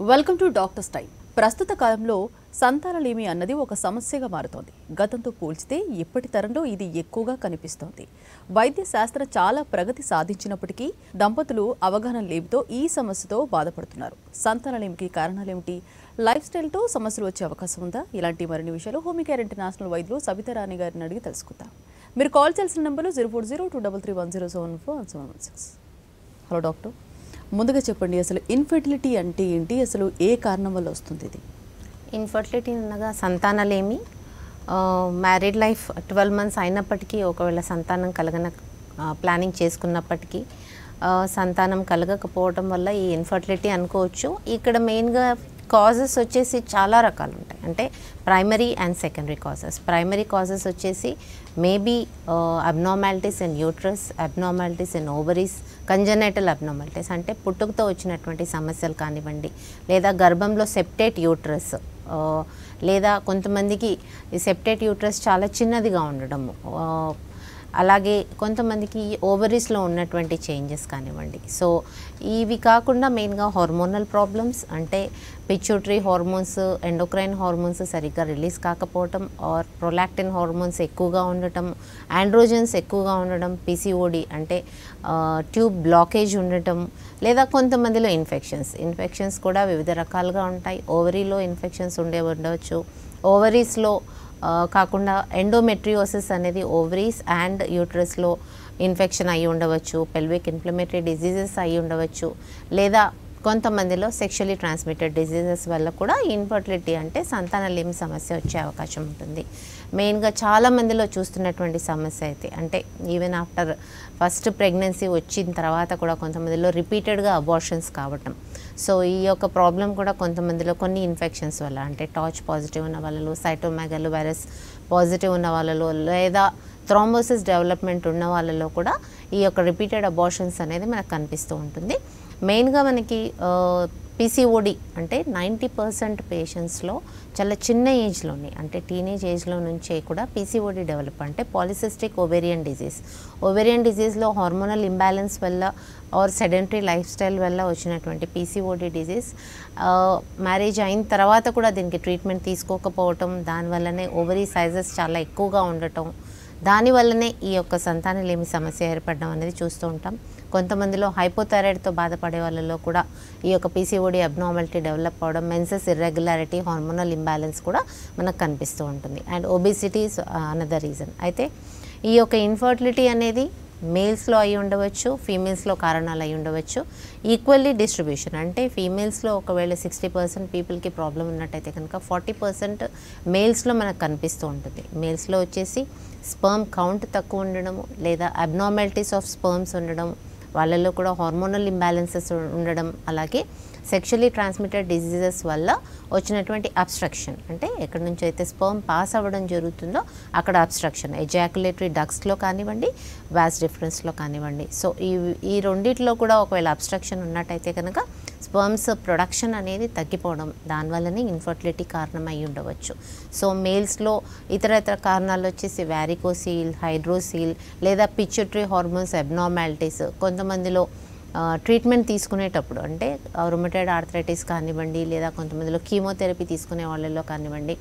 Welcome to doctors time. ప్రస్తుత కాలంలో సంతానలేమి అన్నది ఒక సమస్యగా మారుతోంది. గతంతో పోల్చితే ఇప్పటి తరంలో ఇది ఎక్కువగా కనిపిస్తోంది. వైద్య శాస్త్రం చాలా ప్రగతి సాధించినప్పటికీ దంపతులు అవగాహన లేమితో ఈ సమస్యతో బాధపడుతున్నారు. సంతానలేమికి కారణాలేమిటి? లైఫ్ స్టైల్తో సమస్యలు వచ్చే అవకాశం ఉందా? ఇలాంటి మరిన్ని విషయాలు హోమికేర్ ఇంటర్నేషనల్ వైద్యులు సబితా రాణి గారిని అడిగి తెలుసుకుందాం. మీరు కాల్ చేయాల్సిన నంబర్లు 04023310716. హలో డాక్టర్, ముందుగా చెప్పండి, అసలు ఇన్ఫెర్టిలిటీ అంటే ఏంటి? అసలు ఏ కారణం వల్ల వస్తుంది ఇది? ఇన్ఫర్టిలిటీ అనగా సంతానలేమి. మ్యారీడ్ లైఫ్ 12 months అయినప్పటికీ, ఒకవేళ సంతానం ప్లానింగ్ చేసుకున్నప్పటికీ సంతానం కలగకపోవడం వల్ల ఈ ఇన్ఫర్టిలిటీ అనుకోవచ్చు. ఇక్కడ మెయిన్గా కాజెస్ వచ్చేసి చాలా రకాలు ఉంటాయి. అంటే primary and secondary causes. Primary causes వచ్చేసి maybe abnormalities in uterus, abnormalities in ovaries, congenital abnormalities అంటే పుట్టుకతో వచ్చినటువంటి సమస్యలు కానివ్వండి, లేదా గర్భంలో సెప్టేట్ యూట్రస్, లేదా కొంతమందికి ఈ సెప్టేట్ యూట్రస్ చాలా చిన్నదిగా ఉండడము, అలాగే కొంతమందికి ఓవరీస్లో ఉన్నటువంటి చేంజెస్ కానివ్వండి. సో ఇవి కాకుండా మెయిన్గా హార్మోనల్ ప్రాబ్లమ్స్, అంటే పిచ్యూటరీ హార్మోన్స్, ఎండోక్రైన్ హార్మోన్స్ సరిగ్గా రిలీజ్ కాకపోవటం, ఆర్ ప్రొలాక్టిన్ హార్మోన్స్ ఎక్కువగా ఉండటం, ఆండ్రోజన్స్ ఎక్కువగా ఉండడం, పీసీఓడి అంటే ట్యూబ్ బ్లాకేజ్ ఉండటం, లేదా కొంతమందిలో ఇన్ఫెక్షన్స్ కూడా వివిధ రకాలుగా ఉంటాయి. ఓవరీలో ఇన్ఫెక్షన్స్ ఉండవచ్చు. ఓవరీస్లో కాకుండా ఎండోమెట్రియోసిస్ అనేది ఓవరీస్ అండ్ యూట్రస్లో ఇన్ఫెక్షన్ అయి ఉండవచ్చు, పెల్విక్ ఇన్ఫ్లమేటరీ డిజీజెస్ అయి ఉండవచ్చు, లేదా కొంతమందిలో సెక్షువల్లీ ట్రాన్స్మిటెడ్ డిజీజెస్ వల్ల కూడా ఇన్ఫర్టిలిటీ అంటే సంతానలేమి సమస్య వచ్చే అవకాశం ఉంటుంది. మెయిన్గా చాలామందిలో చూస్తున్నటువంటి సమస్య అయితే, అంటే ఈవెన్ ఆఫ్టర్ ఫస్ట్ ప్రెగ్నెన్సీ వచ్చిన తర్వాత కూడా కొంతమందిలో రిపీటెడ్గా అబార్షన్స్ కావటం. సో ఈ యొక్క ప్రాబ్లం కూడా కొంతమందిలో కొన్ని ఇన్ఫెక్షన్స్ వల్ల, అంటే టార్చ్ పాజిటివ్ ఉన్న వాళ్ళలో, సైటోమెగాలో వైరస్ పాజిటివ్ ఉన్న వాళ్ళలో, లేదా థ్రోంబోసిస్ డెవలప్మెంట్ ఉన్న వాళ్ళలో కూడా ఈ యొక్క రిపీటెడ్ అబార్షన్స్ అనేది మనకు కనిపిస్తూ ఉంటుంది. మెయిన్గా మనకి పీసీఓడి అంటే 90% పేషెంట్స్లో చాలా చిన్న ఏజ్లోనే, అంటే టీనేజ్ ఏజ్లో నుంచే కూడా పీసీఓడి డెవలప్, అంటే పాలిసిస్టిక్ ఓవేరియన్ డిజీజ్. ఓవేరియన్ డిజీజ్లో హార్మోనల్ ఇంబ్యాలెన్స్ వల్ల ఆర్ సెడెంటరీ లైఫ్ స్టైల్ వల్ల వచ్చినటువంటి పీసీఓడి డిజీజ్ మ్యారేజ్ అయిన తర్వాత కూడా దీనికి ట్రీట్మెంట్ తీసుకోకపోవటం, దానివల్లనే ఓవరీ సైజెస్ చాలా ఎక్కువగా ఉండటం, దానివల్లనే ఈ యొక్క సంతానలేమి సమస్య ఏర్పడడం అనేది చూస్తూ ఉంటాం. కొంతమందిలో హైపోథైరాయిడ్తో బాధపడే వాళ్ళలో కూడా ఈ యొక్క పీసీఓడి అబ్నార్మాలిటీ డెవలప్ అవ్వడం, మెన్సెస్ ఇర్రెగ్యులారిటీ, హార్మోనల్ ఇంబ్యాలెన్స్ కూడా మనకు కనిపిస్తూ ఉంటుంది. And obesity is another reason. అయితే ఈ యొక్క ఇన్ఫర్టిలిటీ అనేది మేల్స్లో అయి ఉండవచ్చు, ఫీమేల్స్లో కారణాలు అయి ఉండవచ్చు. ఈక్వల్లీ డిస్ట్రిబ్యూషన్, అంటే ఫీమేల్స్లో ఒకవేళ 60% పీపుల్కి ప్రాబ్లం ఉన్నట్టయితే కనుక 40% మేల్స్లో మనకు కనిపిస్తూ ఉంటుంది. మేల్స్లో వచ్చేసి స్పర్మ్ కౌంట్ తక్కువ ఉండడము, లేదా అబ్నార్మాలిటీస్ ఆఫ్ స్పర్మ్స్ ఉండడం, వాళ్ళల్లో కూడా హార్మోనల్ ఇంబ్యాలెన్సెస్ ఉండడం, అలాగే సెక్షువల్లీ ట్రాన్స్మిటెడ్ డిజీజెస్ వల్ల వచ్చినటువంటి అబ్స్ట్రక్షన్, అంటే ఎక్కడి నుంచి అయితే స్పర్మ్ పాస్ అవ్వడం జరుగుతుందో అక్కడ అబ్స్ట్రక్షన్, ఎజాకులేటరీ డక్ట్స్లో కానివ్వండి, వాస్ డిఫరెన్స్లో కానివ్వండి. సో ఈ రెండిట్లో కూడా ఒకవేళ అబ్స్ట్రక్షన్ ఉన్నట్టయితే కనుక స్పర్మ్స్ ప్రొడక్షన్ అనేది తగ్గిపోవడం, దానివల్లనే ఇన్ఫర్టిలిటీ కారణం అయి ఉండవచ్చు. సో మేల్స్లో ఇతర కారణాలు వచ్చేసి వ్యారికోసీల్, హైడ్రోసీల్, లేదా పిచ్యూటరీ హార్మోన్స్ అబ్నార్మాలిటీస్. కొంతమందిలో ట్రీట్మెంట్ తీసుకునేటప్పుడు, అంటే రుమటైడ్ ఆర్థరైటిస్ కానివ్వండి, లేదా కొంతమందిలో కీమోథెరపీ తీసుకునే వాళ్ళలో కానివ్వండి,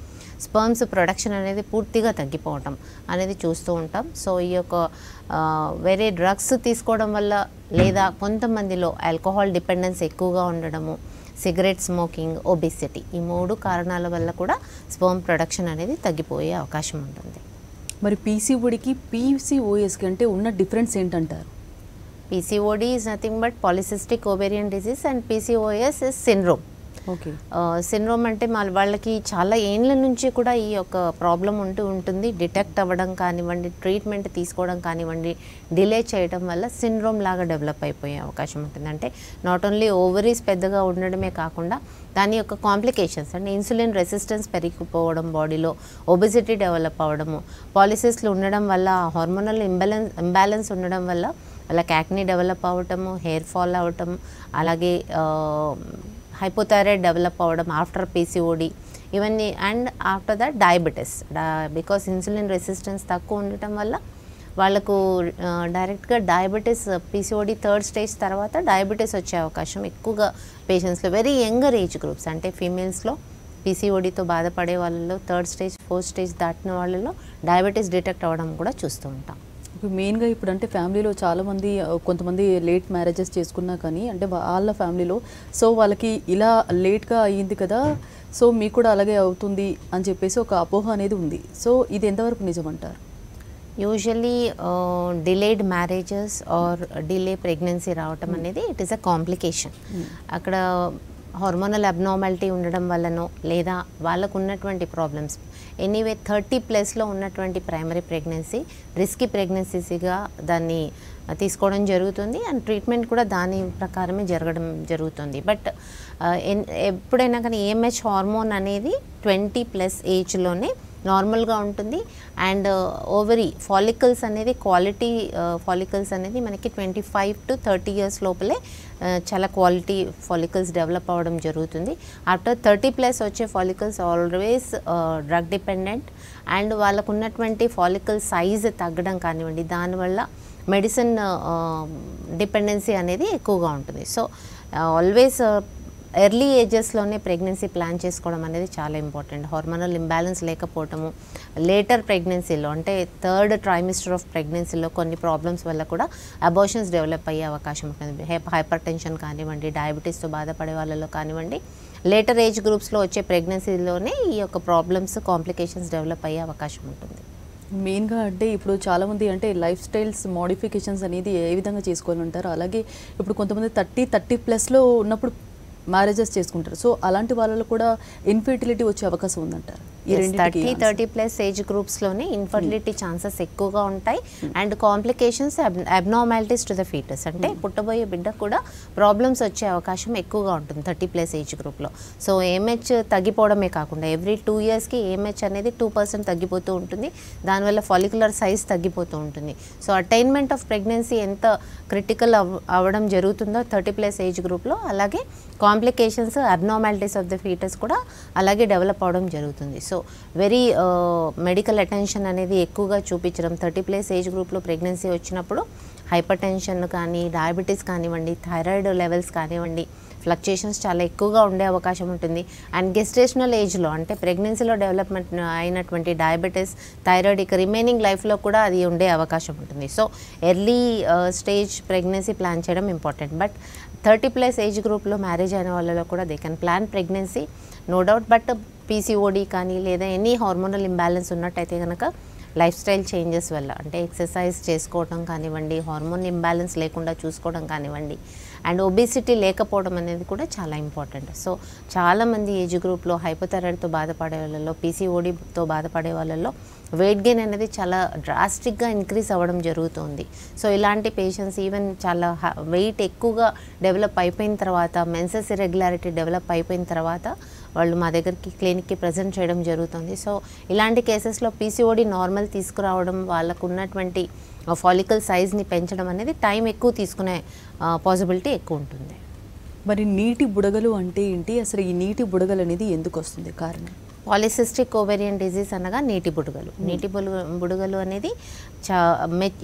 స్పర్మ్స్ ప్రొడక్షన్ అనేది పూర్తిగా తగ్గిపోవటం అనేది చూస్తూ ఉంటాం. సో ఈ యొక్క వేరే డ్రగ్స్ తీసుకోవడం వల్ల, లేదా కొంతమందిలో ఆల్కహాల్ డిపెండెన్స్ ఎక్కువగా ఉండడము, సిగరెట్ స్మోకింగ్, ఒబిసిటీ, ఈ 3 కారణాల వల్ల కూడా స్పర్మ్ ప్రొడక్షన్ అనేది తగ్గిపోయే అవకాశం ఉంటుంది. మరి పీసీఓడికి పీసీఓఎస్కి అంటే ఉన్న డిఫరెన్స్ ఏంటంటారు? PCOD is nothing but polycystic ovarian disease and PCOS is syndrome. Okay. Syndrome అంటే వాళ్ళకి చాలా ఏళ్ళ నుంచి కూడా ఈ యొక్క ప్రాబ్లం ఉంటుంది. డిటెక్ట్ అవ్వడం కానివ్వండి, ట్రీట్మెంట్ తీసుకోవడం కానివ్వండి, డిలే చేయడం వల్ల సిండ్రోమ్ లాగా డెవలప్ అయిపోయే అవకాశం ఉంటుంది. అంటే నాట్ ఓన్లీ ఓవరీస్ పెద్దగా ఉండడమే కాకుండా దాని యొక్క కాంప్లికేషన్స్, అంటే ఇన్సులిన్ రెసిస్టెన్స్ పెరిగిపోవడం, బాడీలో ఒబెసిటీ డెవలప్ అవ్వడము, పాలిసిస్లు ఉండడం వల్ల, హార్మోనల్ ఇంబ్యాలెన్స్ ఉండడం వల్ల వాళ్ళకి యాక్నీ డెవలప్ అవ్వటము, హెయిర్ ఫాల్ అవ్వటం, అలాగే హైపోథైరాయిడ్ డెవలప్ అవ్వడం ఆఫ్టర్ పీసీఓడి, ఇవన్నీ. And after that diabetes, because insulin resistance తక్కువ ఉండటం వల్ల వాళ్ళకు డైరెక్ట్గా డయాబెటీస్ పీసీఓడి థర్డ్ స్టేజ్ తర్వాత డయాబెటీస్ వచ్చే అవకాశం ఎక్కువగా పేషెంట్స్లో వెరీ యంగర్ ఏజ్ గ్రూప్స్ అంటే ఫీమేల్స్లో పీసీఓడితో బాధపడే వాళ్ళలో థర్డ్ స్టేజ్ ఫోర్త్ స్టేజ్ దాటిన వాళ్ళలో డయాబెటీస్ డిటెక్ట్ అవ్వడం కూడా చూస్తూ ఉంటాం. మెయిన్గా ఇప్పుడు అంటే ఫ్యామిలీలో చాలామంది కొంతమంది లేట్ మ్యారేజెస్ చేసుకున్నా కానీ అంటే వాళ్ళ ఫ్యామిలీలో సో వాళ్ళకి ఇలా లేట్గా అయ్యింది కదా సో మీకు కూడా అలాగే అవుతుంది అని చెప్పేసి ఒక అపోహ అనేది ఉంది. సో ఇది ఎంతవరకు నిజమంటారు? Usually delayed marriages or delay pregnancy రావటం అనేది ఇట్ ఈస్ అ కాంప్లికేషన్. అక్కడ హార్మోనల్ అబ్నార్మాలిటీ ఉండడం వల్లనో లేదా వాళ్ళకు ఉన్నటువంటి ప్రాబ్లమ్స్ ఎనీవే 30+ ఉన్నటువంటి ప్రైమరీ ప్రెగ్నెన్సీ రిస్కీ ప్రెగ్నెన్సీగా దాన్ని తీసుకోవడం జరుగుతుంది అండ్ ట్రీట్మెంట్ కూడా దాని ప్రకారమే జరగడం జరుగుతుంది. బట్ ఎప్పుడైనా కానీ ఏఎంహెచ్ హార్మోన్ అనేది 20+ ఏజ్లోనే నార్మల్గా ఉంటుంది అండ్ ఓవరీ ఫాలికల్స్ అనేది క్వాలిటీ ఫాలికల్స్ అనేది మనకి 25 to 30 years లోపలే చాలా క్వాలిటీ ఫాలికల్స్ డెవలప్ అవ్వడం జరుగుతుంది. ఆఫ్టర్ 30+ వచ్చే follicles always drug dependent and వాళ్ళకు ఉన్నటువంటి ఫాలికల్ సైజ్ తగ్గడం కానివ్వండి దానివల్ల మెడిసిన్ డిపెండెన్సీ అనేది ఎక్కువగా ఉంటుంది. సో ఆల్వేస్ ఎర్లీ ఏజెస్లోనే ప్రెగ్నెన్సీ ప్లాన్ చేసుకోవడం అనేది చాలా ఇంపార్టెంట్. హార్మోనల్ ఇంబ్యాలెన్స్ లేకపోవటము లేటర్ ప్రెగ్నెన్సీలో అంటే థర్డ్ ట్రైమిస్టర్ ఆఫ్ ప్రెగ్నెన్సీలో కొన్ని ప్రాబ్లమ్స్ వల్ల కూడా అబార్షన్స్ డెవలప్ అయ్యే అవకాశం ఉంటుంది. హైపర్ టెన్షన్ కానివ్వండి డయాబెటీస్తో బాధపడే వాళ్ళలో కానివ్వండి లేటర్ ఏజ్ గ్రూప్స్లో వచ్చే ప్రెగ్నెన్సీలోనే ఈ యొక్క ప్రాబ్లమ్స్ కాంప్లికేషన్స్ డెవలప్ అయ్యే అవకాశం ఉంటుంది. మెయిన్గా అంటే ఇప్పుడు చాలామంది అంటే లైఫ్ స్టైల్స్ మోడిఫికేషన్స్ అనేది ఏ విధంగా చేసుకోవాలంటారు. అలాగే ఇప్పుడు కొంతమంది 30+ ఉన్నప్పుడు మ్యారేజెస్ చేసుకుంటారు. సో అలాంటి వాళ్ళలో కూడా ఇన్ఫర్టిలిటీ వచ్చే అవకాశం ఉందంటారు. 30+ ఏజ్ గ్రూప్స్లోనే ఇన్ఫర్టిలిటీ ఛాన్సెస్ ఎక్కువగా ఉంటాయి and complications abnormalities to the foetus అంటే పుట్టబోయే బిడ్డ కూడా ప్రాబ్లమ్స్ వచ్చే అవకాశం ఎక్కువగా ఉంటుంది 30+ ఏజ్ గ్రూప్లో. సో ఏఎంహెచ్ తగ్గిపోవడమే కాకుండా ఎవ్రీ 2 yearsకి ఏఎంహెచ్ అనేది 2% తగ్గిపోతూ ఉంటుంది. దానివల్ల ఫాలిక్యులర్ సైజ్ తగ్గిపోతూ ఉంటుంది. సో అటైన్మెంట్ ఆఫ్ ప్రెగ్నెన్సీ ఎంత క్రిటికల్ అవ్వడం జరుగుతుందో 30+ ఏజ్ గ్రూప్లో అలాగే complications abnormalities of the foetus కూడా అలాగే డెవలప్ అవడం జరుగుతుంది. సో వెరీ మెడికల్ అటెన్షన్ అనేది ఎక్కువగా చూపించడం 30+ ఏజ్ గ్రూప్లో ప్రెగ్నెన్సీ వచ్చినప్పుడు హైపర్ టెన్షన్ కానీ డయాబెటీస్ కానివ్వండి థైరాయిడ్ లెవెల్స్ కానివ్వండి ఫ్లక్చుయేషన్స్ చాలా ఎక్కువగా ఉండే అవకాశం ఉంటుంది. అండ్ గెస్టేషనల్ ఏజ్లో అంటే ప్రెగ్నెన్సీలో డెవలప్మెంట్ అయినటువంటి డయాబెటీస్ థైరాయిడ్ ఇక రిమైనింగ్ లైఫ్లో కూడా అది ఉండే అవకాశం ఉంటుంది. So early stage pregnancy plan చేయడం ఇంపార్టెంట్. బట్ 30+ ఏజ్ గ్రూప్లో మ్యారేజ్ అయిన వాళ్ళలో కూడా they can plan pregnancy no doubt. But PCOD కానీ లేదా ఎనీ హార్మోనల్ ఇంబ్యాలెన్స్ ఉన్నట్టయితే కనుక లైఫ్ స్టైల్ చేంజెస్ వల్ల అంటే ఎక్సర్సైజ్ చేసుకోవడం కానివ్వండి హార్మోన్ ఇంబ్యాలెన్స్ లేకుండా చూసుకోవడం కానివ్వండి అండ్ ఒబేసిటీ లేకపోవడం అనేది కూడా చాలా ఇంపార్టెంట్. సో చాలామంది ఏజ్ గ్రూప్లో హైపోథైరాయిడ్తో బాధపడే వాళ్ళలో పీసీఓడితో బాధపడే వాళ్ళలో వెయిట్ గెయిన్ అనేది చాలా డ్రాస్టిక్గా ఇంక్రీజ్ అవ్వడం జరుగుతుంది. సో ఇలాంటి పేషెంట్స్ ఈవెన్ చాలా వెయిట్ ఎక్కువగా డెవలప్ అయిపోయిన తర్వాత మెన్సెస్ ఇర్రెగ్యులారిటీ డెవలప్ అయిపోయిన తర్వాత వాళ్ళు మా దగ్గరికి క్లినిక్కి ప్రజెంట్ చేయడం జరుగుతుంది. సో ఇలాంటి కేసెస్లో పీసీఓడి నార్మల్ తీసుకురావడం వాళ్ళకు ఉన్నటువంటి ఫాలికల్ సైజ్ని పెంచడం అనేది టైం ఎక్కువ తీసుకునే పాసిబిలిటీ ఎక్కువ ఉంటుంది. మరి నీటి బుడగలు అంటే ఏంటి, అసలు ఈ నీటి బుడగలు అనేది ఎందుకు వస్తుంది కారణం? పాలిసిస్టిక్ ఓవేరియన్ డిజీజ్ అనగా నీటి బుడగలు. నీటి బుడగలు అనేది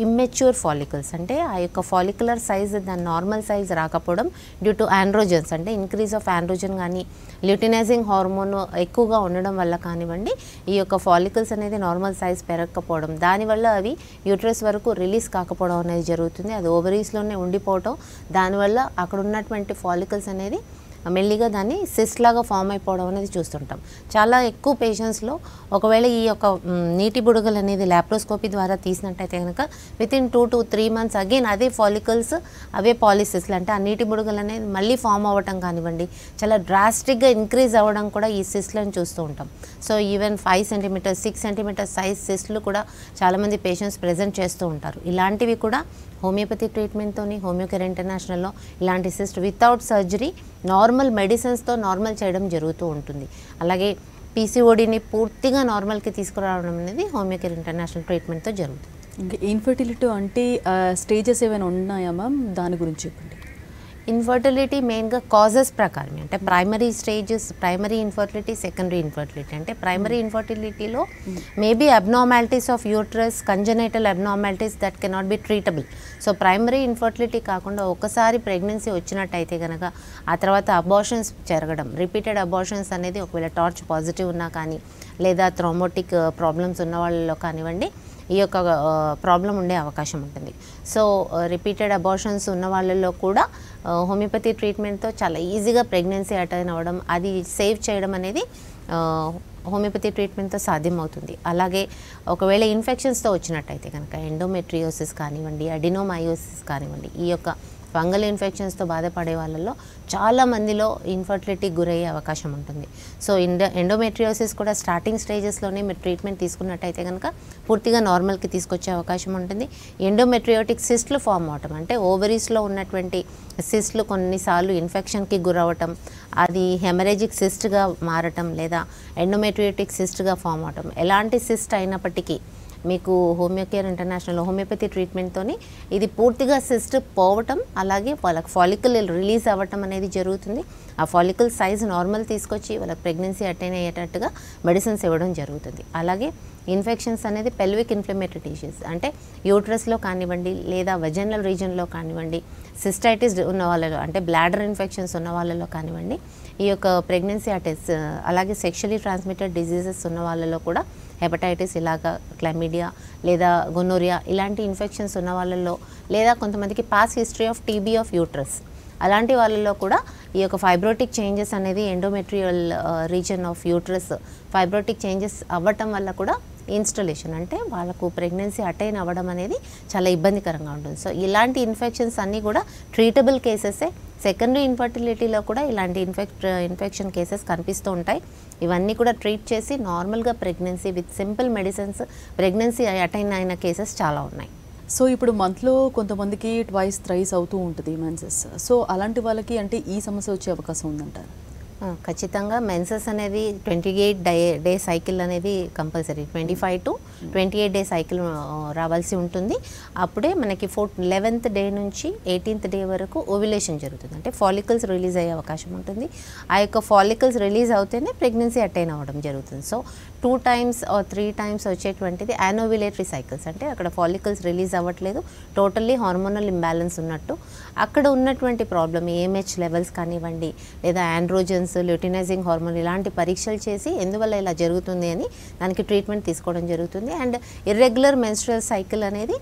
ఇమ్మెచ్యూర్ ఫాలికల్స్ అంటే ఆ యొక్క ఫాలిక్యులర్ సైజ్ దాని నార్మల్ సైజ్ రాకపోవడం డ్యూ టు ఆండ్రోజన్స్ అంటే ఇంక్రీజ్ ఆఫ్ ఆండ్రోజన్ కానీ ల్యూటినైజింగ్ హార్మోన్ ఎక్కువగా ఉండడం వల్ల కానివ్వండి ఈ యొక్క ఫాలికల్స్ అనేది నార్మల్ సైజ్ పెరగకపోవడం దానివల్ల అవి యూట్రస్ వరకు రిలీజ్ కాకపోవడం అనేది జరుగుతుంది. అది ఓవరీస్లోనే ఉండిపోవటం దానివల్ల అక్కడ ఉన్నటువంటి ఫాలికల్స్ అనేది మెల్లిగా దాన్ని సిస్ట్ లాగా ఫామ్ అయిపోవడం అనేది చూస్తుంటాం. చాలా ఎక్కువ పేషెంట్స్లో ఒకవేళ ఈ యొక్క నీటి బుడగలు అనేది ల్యాప్రోస్కోపీ ద్వారా తీసినట్టయితే కనుక వితిన్ 2 to 3 months అగైన్ అదే ఫాలికల్స్ అవే పాలిసిస్లు అంటే ఆ నీటి బుడగలు అనేది మళ్ళీ ఫామ్ అవ్వటం కానివ్వండి చాలా డ్రాస్టిక్గా ఇంక్రీజ్ అవ్వడం కూడా ఈ సిస్ట్లను చూస్తూ ఉంటాం. So even 5 centimeters 6 centimeters size సిస్ట్లు కూడా చాలామంది పేషెంట్స్ ప్రజెంట్ చేస్తూ ఉంటారు. ఇలాంటివి కూడా హోమియోపతి ట్రీట్మెంట్తోని హోమియోకేర్ ఇంటర్నేషనల్లో ఇలాంటి సిస్ట్ వితౌట్ సర్జరీ నార్మల్ మెడిసిన్స్తో నార్మల్ చేయడం జరుగుతూ ఉంటుంది. అలాగే పీసీఓడిని పూర్తిగా నార్మల్కి తీసుకురావడం అనేది హోమియోకేర్ ఇంటర్నేషనల్ ట్రీట్మెంట్తో జరుగుతుంది. ఇంకా ఇన్ఫర్టిలిటీ అంటే స్టేజెస్ ఏమైనా ఉన్నాయా మ్యామ్, దాని గురించి చెప్పండి. ఇన్ఫర్టిలిటీ మెయిన్గా కాజెస్ ప్రకారం అంటే primary stages, primary infertility, secondary infertility. అంటే ప్రైమరీ ఇన్ఫర్టిలిటీలో maybe abnormalities of uterus, congenital abnormalities that cannot be treatable. So primary infertility కాకుండా ఒకసారి ప్రెగ్నెన్సీ వచ్చినట్టయితే కనుక ఆ తర్వాత అబార్షన్స్ జరగడం, రిపీటెడ్ అబార్షన్స్ అనేది ఒకవేళ టార్చ్ పాజిటివ్ ఉన్నా కానీ లేదా థ్రోంబోటిక్ ప్రాబ్లమ్స్ ఉన్న వాళ్ళలో కానివ్వండి ఈ యొక్క ప్రాబ్లం ఉండే అవకాశం ఉంటుంది. సో రిపీటెడ్ అబార్షన్స్ ఉన్న వాళ్ళలో కూడా హోమియోపతి ట్రీట్మెంట్తో చాలా ఈజీగా ప్రెగ్నెన్సీ అటైన్ అవ్వడం, అది సేవ్ చేయడం అనేది హోమియోపతి ట్రీట్మెంట్తో సాధ్యమవుతుంది. అలాగే ఒకవేళ ఇన్ఫెక్షన్స్తో వచ్చినట్టయితే కనుక ఎండోమెట్రియోసిస్ కానివ్వండి, అడినోమయోసిస్ కానివ్వండి, ఈ యొక్క ఫంగల్ ఇన్ఫెక్షన్స్తో బాధపడే వాళ్ళలో చాలా మందిలో ఇన్ఫర్టిలిటీకి గురయ్యే అవకాశం ఉంటుంది. సో ఎండోమెట్రియోసిస్ కూడా స్టార్టింగ్ స్టేజెస్లోనే మీరు ట్రీట్మెంట్ తీసుకున్నట్టయితే కనుక పూర్తిగా నార్మల్కి తీసుకొచ్చే అవకాశం ఉంటుంది. ఎండోమెట్రియోటిక్ సిస్ట్లు ఫామ్ అవటం అంటే ఓవరీస్లో ఉన్నటువంటి సిస్ట్లు కొన్నిసార్లు ఇన్ఫెక్షన్కి గురవటం, అది హెమరేజిక్ సిస్ట్గా మారటం లేదా ఎండోమెట్రియోటిక్ సిస్ట్గా ఫామ్ అవటం, ఎలాంటి సిస్ట్ అయినప్పటికీ మీకు హోమియోకేర్ ఇంటర్నేషనల్ హోమియోపతి ట్రీట్మెంట్తోని ఇది పూర్తిగా సిస్ట్ పోవటం, అలాగే వాళ్ళకి ఫాలికల్ రిలీజ్ అవ్వటం అనేది జరుగుతుంది. ఆ ఫాలికల్ సైజ్ నార్మల్ తీసుకొచ్చి వాళ్ళకి ప్రెగ్నెన్సీ అటైన్ అయ్యేటట్టుగా మెడిసిన్స్ ఇవ్వడం జరుగుతుంది. అలాగే ఇన్ఫెక్షన్స్ అనేది పెల్విక్ ఇన్ఫ్లమేటరీ డిసీజ్ అంటే యూట్రస్లో కానివ్వండి లేదా వెజనల్ రీజన్లో కానివ్వండి, సిస్టైటిస్ ఉన్న వాళ్ళలో అంటే బ్లాడర్ ఇన్ఫెక్షన్స్ ఉన్న వాళ్ళలో కానివ్వండి, ఈ యొక్క ప్రెగ్నెన్సీ అటెస్ అలాగే సెక్షువల్లీ ట్రాన్స్మిటెడ్ డిజీజెస్ ఉన్న వాళ్ళలో కూడా హెపటైటిస్ ఇలాగా క్లమిడియా లేదా గొనోరియా ఇలాంటి ఇన్ఫెక్షన్స్ ఉన్న వాళ్ళలో లేదా కొంతమందికి past history of TB of uterus అలాంటి వాళ్ళలో కూడా ఈ యొక్క ఫైబ్రోటిక్ చేంజెస్ అనేది endometrial reason of uterus fibrotic changes అవ్వటం వల్ల కూడా ఇన్స్టలేషన్ అంటే వాళ్ళకు ప్రెగ్నెన్సీ అటైన్ అవ్వడం అనేది చాలా ఇబ్బందికరంగా ఉంటుంది. సో ఇలాంటి ఇన్ఫెక్షన్స్ అన్నీ కూడా ట్రీటబుల్ కేసెసే. సెకండరీ ఇన్ఫర్టిలిటీలో కూడా ఇలాంటి ఇన్ఫెక్షన్ కేసెస్ కనిపిస్తూ ఉంటాయి. ఇవన్నీ కూడా ట్రీట్ చేసి నార్మల్గా pregnancy with simple medicines pregnancy attain అయిన కేసెస్ చాలా ఉన్నాయి. సో ఇప్పుడు మంత్లో కొంతమందికి ట్వైస్ థ్రైస్ అవుతూ ఉంటుంది మెన్సెస్. సో అలాంటి వాళ్ళకి అంటే ఈ సమస్య వచ్చే అవకాశం ఉందంటారు? ఖచ్చితంగా మెన్సెస్ అనేది 28 డే సైకిల్ అనేది కంపల్సరీ 25 to 28 డే సైకిల్ రావాల్సి ఉంటుంది. అప్పుడే మనకి 11th డే నుంచి 18th డే వరకు ఓవ్యులేషన్ జరుగుతుంది. అంటే ఫాలికల్స్ రిలీజ్ అయ్యే అవకాశం ఉంటుంది. ఆ యొక్క ఫాలికల్స్ రిలీజ్ అవుతేనే ప్రెగ్నెన్సీ అటైన్ అవ్వడం జరుగుతుంది. సో 2 times or 3 times వచ్చేటువంటిది యానోవ్యులేటరీ సైకిల్స్ అంటే అక్కడ ఫాలికల్స్ రిలీజ్ అవ్వట్లేదు, టోటల్లీ హార్మోనల్ ఇంబ్యాలెన్స్ ఉన్నట్టు. అక్కడ ఉన్నటువంటి ప్రాబ్లం ఏఎంహెచ్ లెవెల్స్ కానివ్వండి లేదా ఆండ్రోజన్స్, ల్యూటినైజింగ్ హార్మోన్ ఇలాంటి పరీక్షలు చేసి ఎందువల్ల ఇలా జరుగుతుంది అని దానికి ట్రీట్మెంట్ తీసుకోవడం జరుగుతుంది. అండ్ ఇర్రెగ్యులర్ మెన్స్ట్రువల్ సైకిల్ అనేది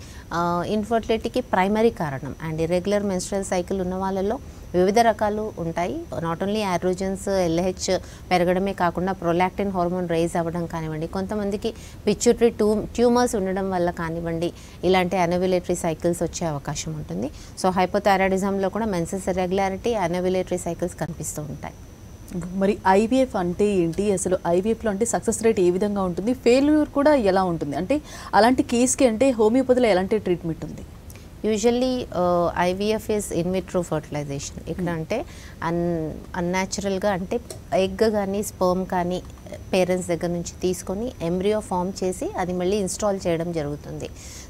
ఇన్ఫర్టిలిటీకి ప్రైమరీ కారణం. అండ్ ఇర్రెగ్యులర్ మెన్స్ట్రువల్ సైకిల్ ఉన్న వాళ్ళలో వివిధ రకాలు ఉంటాయి. నాట్ ఓన్లీ ఆండ్రోజన్స్, ఎల్హెచ్ పెరగడమే కాకుండా ప్రొలాక్టిన్ హార్మోన్ రైజ్ అవ్వడం కానివ్వండి, కొంతమందికి పిచ్యూటరీ ట్యూమర్స్ ఉండడం వల్ల కానివ్వండి ఇలాంటి యానోవ్యులేటరీ సైకిల్స్ వచ్చే అవకాశం ఉంటుంది. సో హైపోథైరాయిడిజంలో కూడా మెన్సెస్ ఇర్రెగ్యులారిటీ, యానోవ్యులేటరీ సైకిల్స్ కనిపిస్తూ ఉంటాయి. మరి ఐవీఎఫ్ అంటే ఏంటి, అసలు ఐవీఎఫ్లో అంటే సక్సెస్ రేట్ ఏ విధంగా ఉంటుంది, ఫెయిల్యూర్ కూడా ఎలా ఉంటుంది, అంటే అలాంటి కేసుకి అంటే హోమియోపతిలో ఎలాంటి ట్రీట్మెంట్ ఉంది? Usually IVF is in vitro fertilization. ఇక్కడ అంటే అన్యాచురల్గా అంటే ఎగ్ కానీ స్పర్మ్ కానీ పేరెంట్స్ దగ్గర నుంచి తీసుకొని ఎంబ్రియో ఫామ్ చేసి అది మళ్ళీ ఇన్స్టాల్ చేయడం జరుగుతుంది.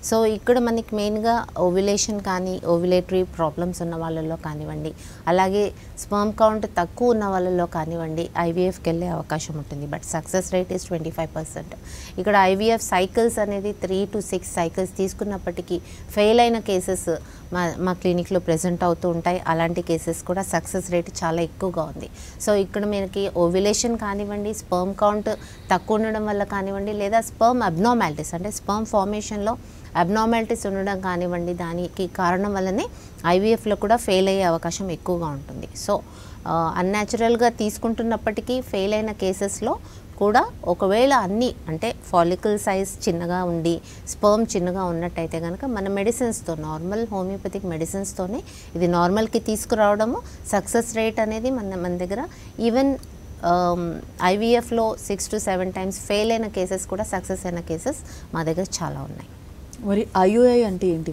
సో ఇక్కడ మనకి మెయిన్గా ఓవ్యులేషన్ కానీ ఓవ్యులేటరీ ప్రాబ్లమ్స్ ఉన్న వాళ్ళలో కానివ్వండి, అలాగే స్పర్మ్ కౌంట్ తక్కువ ఉన్న వాళ్ళలో కానివ్వండి ఐవీఎఫ్కి వెళ్ళే అవకాశం ఉంటుంది. But success rate is 25%. ఇక్కడ ఐవీఎఫ్ సైకిల్స్ అనేది 3 to 6 సైకిల్స్ తీసుకున్నప్పటికీ ఫెయిల్ అయిన కేసెస్ మా క్లినిక్లో ప్రెజెంట్ అవుతూ ఉంటాయి. అలాంటి కేసెస్ కూడా సక్సెస్ రేట్ చాలా ఎక్కువగా ఉంది. సో ఇక్కడ మనకి ఓవ్యులేషన్ కానివ్వండి, స్పర్మ్ కౌంట్ తక్కువ ఉండడం వల్ల కానివ్వండి, లేదా స్పర్మ్ అబ్నార్మాలిటీస్ అంటే స్పర్మ్ ఫార్మేషన్లో అబ్నార్మాలిటీస్ ఉండడం కానివ్వండి, దానికి కారణం వల్లనే ఐవీఎఫ్లో కూడా ఫెయిల్ అయ్యే అవకాశం ఎక్కువగా ఉంటుంది. సో అన్యాచురల్గా తీసుకుంటున్నప్పటికీ ఫెయిల్ అయిన కేసెస్లో కూడా ఒకవేళ అన్నీ అంటే ఫాలికల్ సైజ్ చిన్నగా ఉండి స్పర్మ్ చిన్నగా ఉన్నట్టయితే కనుక మన మెడిసిన్స్తో నార్మల్ హోమియోపతిక్ మెడిసిన్స్తోనే ఇది నార్మల్కి తీసుకురావడము సక్సెస్ రేట్ అనేది మన దగ్గర ఈవెన్ ఐవీఎఫ్లో 6 to 7 times ఫెయిల్ అయిన కేసెస్ కూడా సక్సెస్ అయిన కేసెస్ మా దగ్గర చాలా ఉన్నాయి. మరి ఐయుఐ అంటే ఏంటి?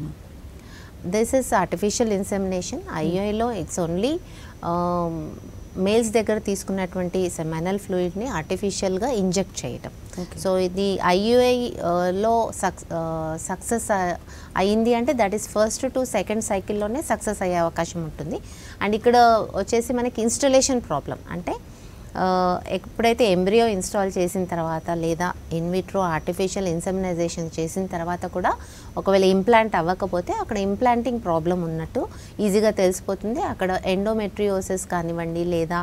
This is artificial insemination. ఐయుఐలో ఇట్స్ ఓన్లీ మేల్స్ దగ్గర తీసుకున్నటువంటి సెమైనల్ ఫ్లూయిడ్ని ఆర్టిఫిషియల్గా ఇంజెక్ట్ చేయటం. సో ఇది ఐయుఐలో సక్సెస్ అయింది అంటే that is first to second సైకిల్లోనే సక్సెస్ అయ్యే అవకాశం ఉంటుంది. అండ్ ఇక్కడ వచ్చేసి మనకి ఇన్స్టలేషన్ ప్రాబ్లం అంటే ఎప్పుడైతే ఎంబ్రియో ఇన్స్టాల్ చేసిన తర్వాత లేదా ఇన్విట్రో ఆర్టిఫిషియల్ ఇన్సెమినైజేషన్ చేసిన తర్వాత కూడా ఒకవేళ ఇంప్లాంట్ అవ్వకపోతే అక్కడ ఇంప్లాంటింగ్ ప్రాబ్లం ఉన్నట్టు ఈజీగా తెలిసిపోతుంది. అక్కడ ఎండోమెట్రియోసిస్ కానివ్వండి లేదా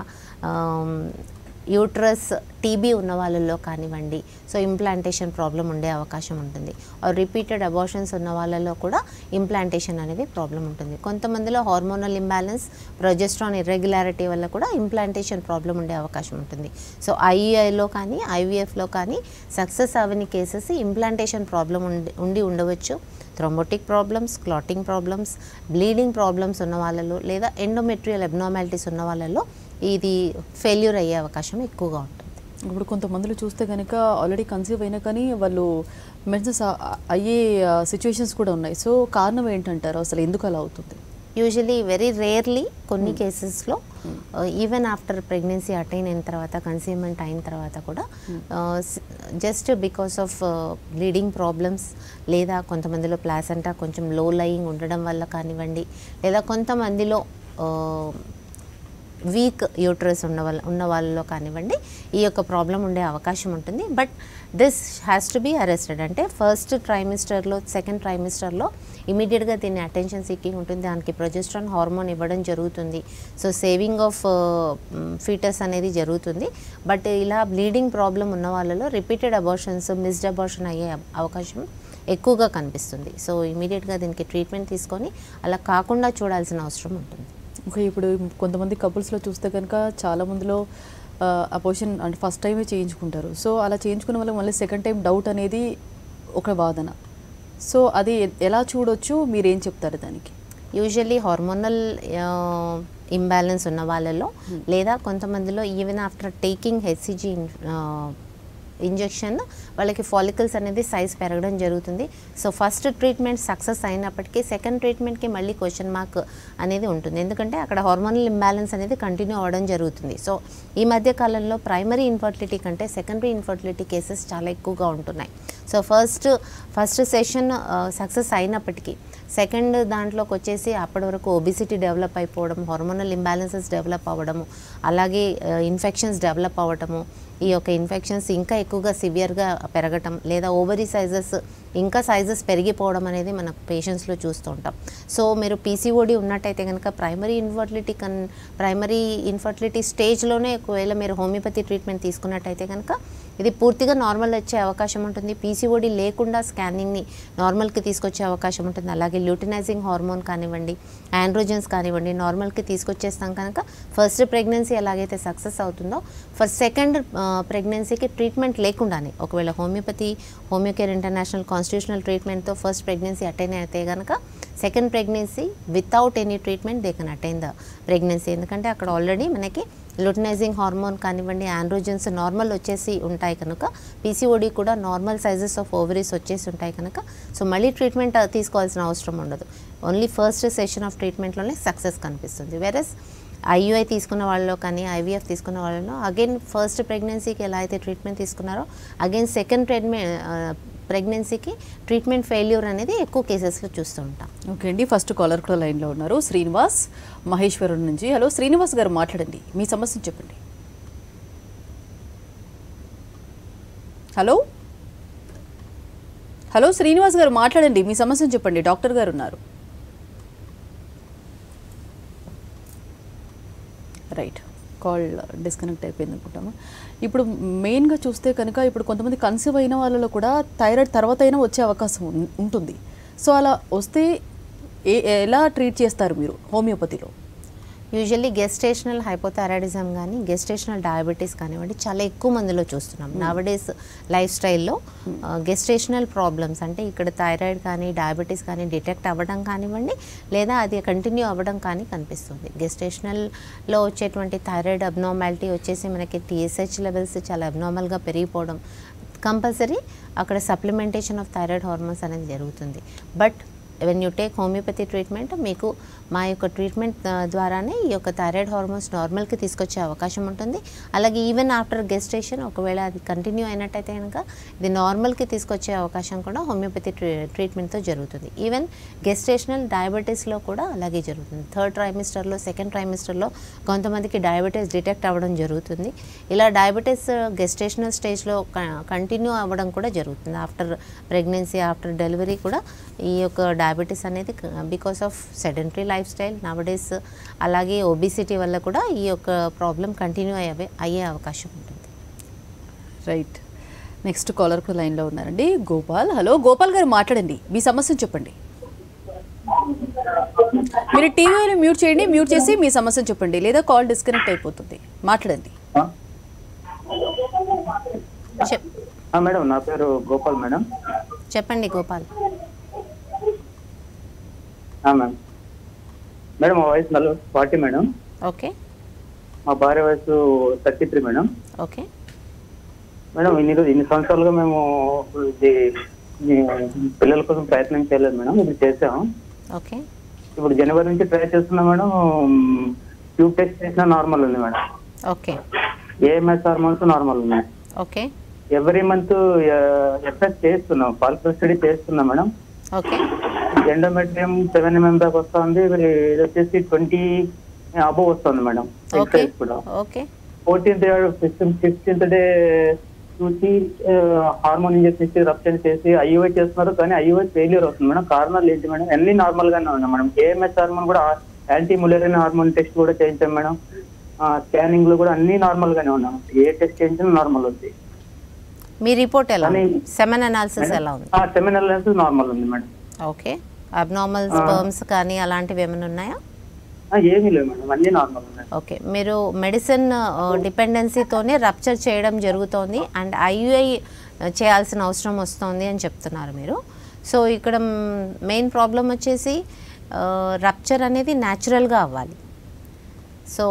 యూట్రస్ టీబీ ఉన్న వాళ్ళల్లో కానివ్వండి సో ఇంప్లాంటేషన్ ప్రాబ్లం ఉండే అవకాశం ఉంటుంది. రిపీటెడ్ అబార్షన్స్ ఉన్న వాళ్ళలో కూడా ఇంప్లాంటేషన్ అనేది ప్రాబ్లం ఉంటుంది. కొంతమందిలో హార్మోనల్ ఇంబ్యాలెన్స్, ప్రొజెస్ట్రాన్ ఇర్రెగ్యులారిటీ వల్ల కూడా ఇంప్లాంటేషన్ ప్రాబ్లం ఉండే అవకాశం ఉంటుంది. సో ఐయుఐలో కానీ ఐవీఎఫ్లో కానీ సక్సెస్ అవని కేసెస్ ఇంప్లాంటేషన్ ప్రాబ్లం ఉండి ఉండవచ్చు. Thrombotic problems, clotting problems, bleeding problems ఉన్న వాళ్ళలో లేదా ఎండోమెట్రియల్ అబ్నార్మాలిటీస్ ఉన్న వాళ్ళలో ఇది ఫెయిల్యూర్ అయ్యే అవకాశం ఎక్కువగా ఉంటుంది. ఇప్పుడు కొంతమందిలో చూస్తే కనుక ఆల్రెడీ కన్సీవ్ అయినా కానీ వాళ్ళు మెన్సెస్ అయ్యే సిచ్యువేషన్స్ కూడా ఉన్నాయి. సో కారణం ఏంటంటారు, అసలు ఎందుకు అలా అవుతుంది? యూజువలీ వెరీ రేర్లీ కొన్ని కేసెస్లో ఈవెన్ ఆఫ్టర్ ప్రెగ్నెన్సీ అటైన్ అయిన తర్వాత కన్సీవ్మెంట్ అయిన తర్వాత కూడా just because of bleeding problems లేదా కొంతమందిలో ప్లాసెంటా కొంచెం లో లయింగ్ ఉండడం వల్ల కానివ్వండి లేదా కొంతమందిలో వీక్ యూట్రస్ ఉన్న వాళ్ళలో కానివ్వండి ఈ యొక్క ప్రాబ్లం ఉండే అవకాశం ఉంటుంది. But this has to be arrested అంటే ఫస్ట్ ట్రైమిస్టర్లో సెకండ్ ట్రైమిస్టర్లో ఇమీడియట్గా దీన్ని అటెన్షన్ సీకింగ్ ఉంటుంది. దానికి ప్రొజెస్ట్రాన్ హార్మోన్ ఇవ్వడం జరుగుతుంది. సో సేవింగ్ ఆఫ్ ఫీటస్ అనేది జరుగుతుంది. బట్ ఇలా బ్లీడింగ్ ప్రాబ్లం ఉన్న వాళ్ళలో రిపీటెడ్ అబార్షన్స్, మిస్డ్ అబార్షన్ అయ్యే అవకాశం ఎక్కువగా కనిపిస్తుంది. సో ఇమీడియట్గా దీనికి ట్రీట్మెంట్ తీసుకొని అలా కాకుండా చూడాల్సిన అవసరం ఉంటుంది. ఓకే, ఇప్పుడు కొంతమంది కపుల్స్లో చూస్తే కనుక చాలా మందిలో అబార్షన్ అంటే ఫస్ట్ టైమే చేయించుకుంటారు. సో అలా చేయించుకున్న వల్ల మళ్ళీ సెకండ్ టైం డౌట్ అనేది ఒక వాదన. సో అది ఎలా చూడొచ్చు, మీరేం చెప్తారు దానికి? యూజువల్లీ హార్మోనల్ ఇంబ్యాలెన్స్ ఉన్న వాళ్ళలో లేదా కొంతమందిలో even after taking HCG injection వాళ్ళకి ఫాలికల్స్ అనేది సైజ్ పెరగడం జరుగుతుంది. సో ఫస్ట్ ట్రీట్మెంట్ సక్సెస్ అయినప్పటికీ సెకండ్ ట్రీట్మెంట్కి మళ్ళీ క్వశ్చన్ మార్క్ అనేది ఉంటుంది. ఎందుకంటే అక్కడ హార్మోనల్ ఇంబ్యాలెన్స్ అనేది కంటిన్యూ అవ్వడం జరుగుతుంది. సో ఈ మధ్య కాలంలో ప్రైమరీ ఇన్ఫర్టిలిటీ కంటే సెకండరీ ఇన్ఫర్టిలిటీ కేసెస్ చాలా ఎక్కువగా ఉంటున్నాయి. సో ఫస్ట్ సెషన్ సక్సెస్ అయినప్పటికీ సెకండ్ దాంట్లోకి వచ్చేసి అప్పటి వరకు ఒబిసిటీ డెవలప్ అయిపోవడం, హార్మోనల్ ఇంబ్యాలెన్సెస్ డెవలప్ అవ్వడము, అలాగే ఇన్ఫెక్షన్స్ డెవలప్ అవ్వడము, ఈ యొక్క ఇన్ఫెక్షన్స్ ఇంకా ఎక్కువగా సివియర్గా పెరగటం లేదా ఓవరీ సైజెస్ ఇంకా సైజెస్ పెరిగిపోవడం అనేది మన పేషెంట్స్లో చూస్తూ ఉంటాం. సో మీరు పీసీఓడి ఉన్నట్టయితే కనుక ప్రైమరీ ఇన్ఫర్టిలిటీ స్టేజ్లోనే ఒకవేళ మీరు హోమియోపతి ట్రీట్మెంట్ తీసుకున్నట్టయితే కనుక ఇది పూర్తిగా నార్మల్ వచ్చే అవకాశం ఉంటుంది. పీసీఓడి లేకుండా స్కానింగ్ని నార్మల్కి తీసుకొచ్చే అవకాశం ఉంటుంది. అలాగే ల్యూటినైజింగ్ హార్మోన్ కానివ్వండి, ఆండ్రోజన్స్ కానివ్వండి నార్మల్కి తీసుకొచ్చేస్తాం కనుక ఫస్ట్ ప్రెగ్నెన్సీ ఎలాగైతే సక్సెస్ అవుతుందో ఫర్ సెకండ్ ప్రెగ్నెన్సీకి ట్రీట్మెంట్ లేకుండానే ఒకవేళ హోమియోకేర్ ఇంటర్నేషనల్ కాన్స్టిట్యూషనల్ ట్రీట్మెంట్తో ఫస్ట్ ప్రెగ్నెన్సీ అటైన్ అయితే కనుక second pregnancy without any treatment they can attain the pregnancy. ఎందుకంటే అక్కడ ఆల్రెడీ మనకి ల్యూటినైజింగ్ హార్మోన్ కానివ్వండి, ఆండ్రోజన్స్ నార్మల్ వచ్చేసి ఉంటాయి కనుక పీసీఓడి కూడా నార్మల్ సైజెస్ ఆఫ్ ఓవరీస్ వచ్చేసి ఉంటాయి కనుక సో మళ్ళీ ట్రీట్మెంట్ తీసుకోవాల్సిన అవసరం ఉండదు. ఓన్లీ ఫస్ట్ సెషన్ ఆఫ్ ట్రీట్మెంట్లోనే సక్సెస్ కనిపిస్తుంది. వెరస్ ఐయుఐ తీసుకున్న వాళ్ళలో కానీ ఐవీఎఫ్ తీసుకున్న వాళ్ళలో అగైన్ ఫస్ట్ ప్రెగ్నెన్సీకి ఎలా అయితే ట్రీట్మెంట్ తీసుకున్నారో అగైన్ సెకండ్ ప్రెగ్నెన్సీకి ట్రీట్మెంట్ ఫెయిల్యూర్ అనేది ఎక్కువ కేసెస్లో చూస్తూ ఉంటాం. ఓకే అండి, ఫస్ట్ కాలర్ కూడా లైన్లో ఉన్నారు, శ్రీనివాస్ మహేశ్వరం నుంచి. హలో శ్రీనివాస్ గారు, మాట్లాడండి, మీ సమస్యను చెప్పండి. హలో శ్రీనివాస్ గారు, మాట్లాడండి, మీ సమస్యను చెప్పండి, డాక్టర్ గారు ఉన్నారు. రైట్, కాల్ డిస్కనెక్ట్ అయిపోయింది అనుకుంటాము. ఇప్పుడు మెయిన్గా చూస్తే కనుక ఇప్పుడు కొంతమంది కన్సీవ్ అయిన వాళ్ళలో కూడా థైరాయిడ్ తర్వాత అయినా వచ్చే అవకాశం ఉంటుంది. సో అలా వస్తే ఎలా ట్రీట్ చేస్తారు మీరు హోమియోపతిలో? యూజువల్లీ గెస్టేషనల్ హైపోథైరాయిడిజం కానీ గెస్టేషనల్ డయాబెటీస్ కానివ్వండి చాలా ఎక్కువ మందిలో చూస్తున్నాం. నవడేస్ లైఫ్ స్టైల్లో గెస్టేషనల్ ప్రాబ్లమ్స్ అంటే ఇక్కడ థైరాయిడ్ కానీ డయాబెటీస్ కానీ డిటెక్ట్ అవ్వడం కానివ్వండి లేదా అది కంటిన్యూ అవ్వడం కానీ కనిపిస్తుంది. గెస్టేషనల్లో వచ్చేటువంటి థైరాయిడ్ అబ్నార్మాలిటీ వచ్చేసి మనకి TSH లెవెల్స్ చాలా అబ్నార్మల్గా పెరిగిపోవడం, కంపల్సరీ అక్కడ సప్లిమెంటేషన్ ఆఫ్ థైరాయిడ్ హార్మోన్స్ అనేది జరుగుతుంది. But when you take homeopathy treatment మీకు మా యొక్క ట్రీట్మెంట్ ద్వారానే ఈ యొక్క థైరాయిడ్ హార్మోన్స్ నార్మల్కి తీసుకొచ్చే అవకాశం ఉంటుంది. అలాగే ఈవెన్ ఆఫ్టర్ గెస్టేషన్ ఒకవేళ అది కంటిన్యూ అయినట్టయితే కనుక ఇది నార్మల్కి తీసుకొచ్చే అవకాశం కూడా హోమియోపతి ట్రీట్మెంట్తో జరుగుతుంది. ఈవెన్ గెస్టేషనల్ డయాబెటీస్లో కూడా అలాగే జరుగుతుంది. 3rd ట్రైమిస్టర్లో 2nd ట్రైమిస్టర్లో కొంతమందికి డయాబెటీస్ డిటెక్ట్ అవ్వడం జరుగుతుంది. ఇలా డయాబెటీస్ గెస్టేషనల్ స్టేజ్లో కంటిన్యూ అవ్వడం కూడా జరుగుతుంది. ఆఫ్టర్ ప్రెగ్నెన్సీ ఆఫ్టర్ డెలివరీ కూడా ఈ యొక్క డయాబెటీస్ అనేది because of sedentary life style nowadays అలాగే ఒబిసిటీ వల్ల కూడా ఈ యొక్క ప్రాబ్లం కంటిన్యూ అయ్యే అవకాశం ఉంటుంది. రైట్. నెక్స్ట్ కాలర్కు లైన్లో ఉన్నారండి గోపాల్. హలో గోపాల్ గారు, మాట్లాడండి, మీ సమస్యను చెప్పండి. మీరు టీవీని మ్యూట్ చేయండి, మ్యూట్ చేసి మీ సమస్యను చెప్పండి, లేదా కాల్ డిస్కనెక్ట్ అయిపోతుంది. మాట్లాడండి. మేడం నా పేరు గోపాల్ మేడం. చెప్పండి గోపాల్. మేడం మా వయసు 40 మేడం. ఓకే. మా భార్య వయసు 33 మేడం. ఓకే మేడం ఇన్ని సంవత్సరాలుగా మేము ఇది పిల్లల కోసం ప్రయత్నం చేయలేదు మేడం, ఇది చేసాము. ఓకే. ఇప్పుడు జనవరి నుంచి ట్రై చేస్తున్నాం మేడం. ట్యూబ్ టెస్ట్ చేసినా నార్మల్ ఉంది madam. Okay. AMS hormones normal ఉన్నాయి. ఓకే. ఎవ్రీ మంత్ ఎఫ్ఎస్ చేస్తున్నాం, పాల్పల్ స్టడీ చేస్తున్నాం మేడం. ఓకే. ఎండోమెట్రియం 7 mm దాకా వస్తుంది. ఇది వచ్చేసి 20 అబోవ్ వస్తుంది మేడం. ఎక్సైజ్ కూడా. ఓకే. 15th డే చూసి హార్మోన్ ఇంజెక్షన్ ఇచ్చి రప్చర్ చేసి ఐయుఐ చేస్తున్నారు, కానీ ఐయుఐ ఫెయిల్యూర్ అవుతుంది మేడం. కారణాలు ఏంటి మేడం? అన్ని నార్మల్ గానే ఉన్నాయి మేడం. ఏఎంఎస్ హార్మోన్ కూడా యాంటీ ములేరియన్ హార్మోన్ టెస్ట్ కూడా చేయించాం మేడం. స్కానింగ్ లో కూడా అన్ని నార్మల్ గానే ఉన్నాం. ఏ టెస్ట్ చేయించినా నార్మల్ ఉంది. మీ రిపోర్ట్ ఎలా ఉంది? సెమెన్ అనాలిసిస్ ఎలా ఉంది? సెమెన్ అనాలిసిస్ నార్మల్ ఉంది మేడం. ఓకే. అబ్నార్మల్ స్పర్మ్స్ కానీ అలాంటివి ఏమైనా ఉన్నాయా? ఏమీ లేవు మేడం, అన్ని నార్మల్ ఉన్నాయి. ఓకే. మీరు మెడిసిన్ డిపెండెన్సీతోనే రప్చర్ చేయడం జరుగుతోంది అండ్ ఐయుఐ చేయాల్సిన అవసరం వస్తుంది అని చెప్తున్నారు మీరు. సో ఇక్కడ మెయిన్ ప్రాబ్లం వచ్చేసి రప్చర్ అనేది న్యాచురల్గా అవ్వాలి. సో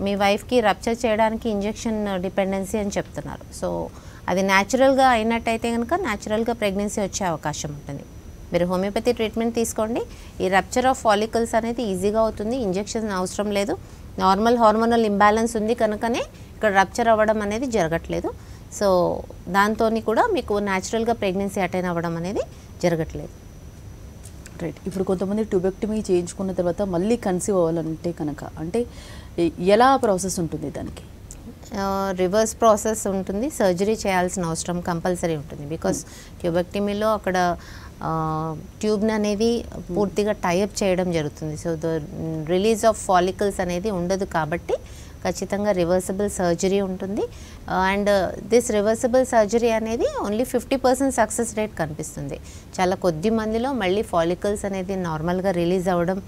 మీ వైఫ్కి రప్చర్ చేయడానికి ఇంజెక్షన్ డిపెండెన్సీ అని చెప్తున్నారు. సో అది న్యాచురల్గా అయినట్టయితే కనుక న్యాచురల్గా ప్రెగ్నెన్సీ వచ్చే అవకాశం ఉంటుంది. మీరు హోమియోపతి ట్రీట్మెంట్ తీసుకోండి. ఈ రప్చర్ ఆఫ్ ఫాలికల్స్ అనేది ఈజీగా అవుతుంది, ఇంజెక్షన్ అవసరం లేదు. నార్మల్ హార్మోనల్ ఇంబ్యాలెన్స్ ఉంది కనుకనే ఇక్కడ రప్చర్ అవ్వడం అనేది జరగట్లేదు. సో దాంతో కూడా మీకు న్యాచురల్గా ప్రెగ్నెన్సీ అటైన్ అవ్వడం అనేది జరగట్లేదు. రైట్. ఇప్పుడు కొంతమంది ట్యూబెక్టమీ చేయించుకున్న తర్వాత మళ్ళీ కన్సీవ్ అవ్వాలంటే కనుక అంటే ఎలా ప్రాసెస్ ఉంటుంది దానికి? రివర్స్ ప్రాసెస్ ఉంటుంది. సర్జరీ చేయాల్సిన అవసరం కంపల్సరీ ఉంటుంది. బికాస్ ట్యూబెక్టమీలో అక్కడ ట్యూబ్ని అనేది పూర్తిగా టైఅప్ చేయడం జరుగుతుంది. So the release of follicles అనేది ఉండదు కాబట్టి ఖచ్చితంగా రివర్సిబుల్ సర్జరీ ఉంటుంది. అండ్ దిస్ రివర్సిబుల్ సర్జరీ అనేది ఓన్లీ 50% సక్సెస్ రేట్ కనిపిస్తుంది. చాలా కొద్ది మందిలో మళ్ళీ ఫాలికల్స్ అనేది నార్మల్గా రిలీజ్ అవ్వడం,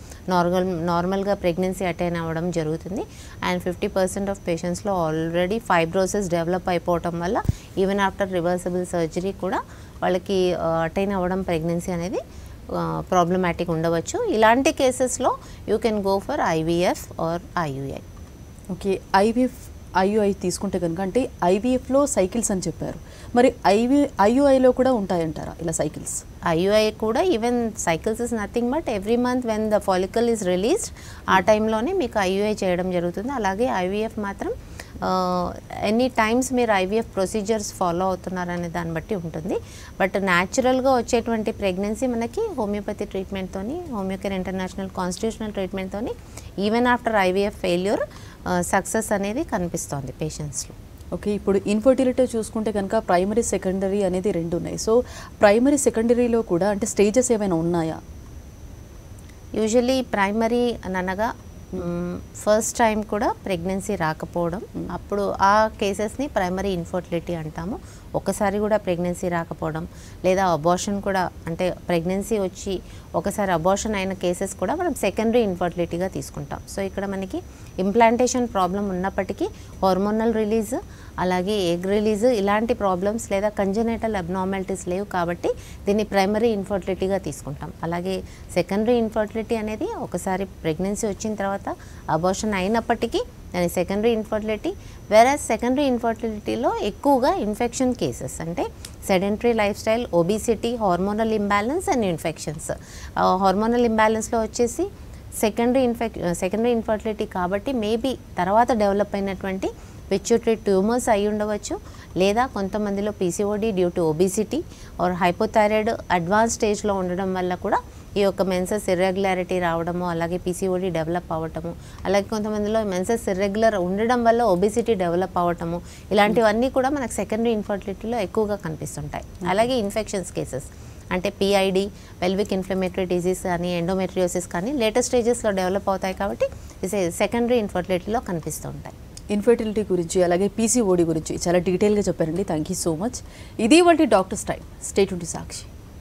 నార్మల్గా ప్రెగ్నెన్సీ అటైన్ అవ్వడం జరుగుతుంది. అండ్ 50% ఆఫ్ పేషెంట్స్లో ఆల్రెడీ ఫైబ్రోసిస్ డెవలప్ అయిపోవటం వల్ల ఈవెన్ ఆఫ్టర్ రివర్సిబుల్ సర్జరీ కూడా వాళ్ళకి అటైన్ అవ్వడం ప్రెగ్నెన్సీ అనేది ప్రాబ్లమాటిక్ ఉండవచ్చు. ఇలాంటి కేసెస్లో you can go for IVF are IUI. Okay. IUI తీసుకుంటే కనుక అంటే ఐవీఎఫ్లో సైకిల్స్ అని చెప్పారు, మరి ఐయుఐలో కూడా ఉంటాయంటారా ఇలా సైకిల్స్? ఐయుఐ కూడా even cycles is nothing but every month when the follicle is released ఆ టైంలోనే మీకు ఐయుఐ చేయడం జరుగుతుంది. అలాగే ఐవీఎఫ్ మాత్రం ఎనీ టైమ్స్ మీరు ఐవీఎఫ్ ప్రొసీజర్స్ ఫాలో అవుతున్నారనే దాన్ని బట్టి ఉంటుంది. బట్ న్యాచురల్గా వచ్చేటువంటి ప్రెగ్నెన్సీ మనకి హోమియోపతి ట్రీట్మెంట్తోని, హోమియోకేర్ ఇంటర్నేషనల్ కాన్స్టిట్యూషనల్ ట్రీట్మెంట్తోని even after IVF failure success అనేది కనిపిస్తోంది పేషెంట్స్లో. ఓకే. ఇప్పుడు ఇన్ఫర్టిలిటీ చూసుకుంటే కనుక ప్రైమరీ సెకండరీ అనేది 2 ఉన్నాయి. సో ప్రైమరీ సెకండరీలో కూడా అంటే స్టేజెస్ ఏమైనా ఉన్నాయా? యూజువలీ ప్రైమరీ అనగా ఫస్ట్ టైం కూడా ప్రెగ్నెన్సీ రాకపోవడం, అప్పుడు ఆ కేసెస్ని ప్రైమరీ ఇన్ఫర్టిలిటీ అంటాము. ఒకసారి కూడా ప్రెగ్నెన్సీ రాకపోవడం లేదా అబార్షన్ కూడా, అంటే ప్రెగ్నెన్సీ వచ్చి ఒకసారి అబార్షన్ అయిన కేసెస్ కూడా మనం సెకండరీ ఇన్ఫర్టిలిటీగా తీసుకుంటాం. సో ఇక్కడ మనకి ఇంప్లాంటేషన్ ప్రాబ్లం ఉన్నప్పటికీ హార్మోనల్ రిలీజ్ అలాగే ఎగ్ రిలీజ్ ఇలాంటి ప్రాబ్లమ్స్ లేదా కంజెనిటల్ అబ్నార్మాలిటీస్ లేవు కాబట్టి దీన్ని ప్రైమరీ ఇన్ఫర్టిలిటీగా తీసుకుంటాం. అలాగే సెకండరీ ఇన్ఫర్టిలిటీ అనేది ఒకసారి ప్రెగ్నెన్సీ వచ్చిన తర్వాత తర్వాత అబార్షన్ అయినప్పటికీ దాని సెకండరీ ఇన్ఫర్టిలిటీ. వేరస్ సెకండరీ ఇన్ఫర్టిలిటీలో ఎక్కువగా ఇన్ఫెక్షన్ కేసెస్ అంటే sedentary life style, obesity, hormonal imbalance and infections. Hormonal ఇంబ్యాలెన్స్లో వచ్చేసి సెకండరీ ఇన్ఫర్టిలిటీ కాబట్టి మేబీ తర్వాత డెవలప్ అయినటువంటి పిట్యూటరీ ట్యూమర్స్ అయి ఉండవచ్చు, లేదా కొంతమందిలో PCOD due to obesity or hypothyroid advance స్టేజ్లో ఉండడం వల్ల కూడా ఈ యొక్క మెన్సెస్ ఇర్రెగ్యులారిటీ రావడము, అలాగే పీసీఓడి డెవలప్ అవ్వటము, అలాగే కొంతమందిలో మెన్సెస్ ఇర్రెగ్యులర్ ఉండడం వల్ల ఒబిసిటీ డెవలప్ అవ్వటము, ఇలాంటివన్నీ కూడా మనకు సెకండరీ ఇన్ఫర్టిలిటీలో ఎక్కువగా కనిపిస్తుంటాయి. అలాగే ఇన్ఫెక్షన్స్ కేసెస్ అంటే పిఐడి, పెల్విక్ ఇన్ఫ్లమేటరీ డిజీజ్ కానీ ఎండోమెట్రియోసిస్ కానీ లేటెస్ట్ స్టేజెస్లో డెవలప్ అవుతాయి కాబట్టి సెకండరీ ఇన్ఫర్టిలిటీలో కనిపిస్తూ ఉంటాయి. ఇన్ఫర్టిలిటీ గురించి అలాగే పీసీఓడి గురించి చాలా డీటెయిల్గా చెప్పారండి. Thank you so much. ఇది వాటి doctors time. Stay tuned to Sakshi.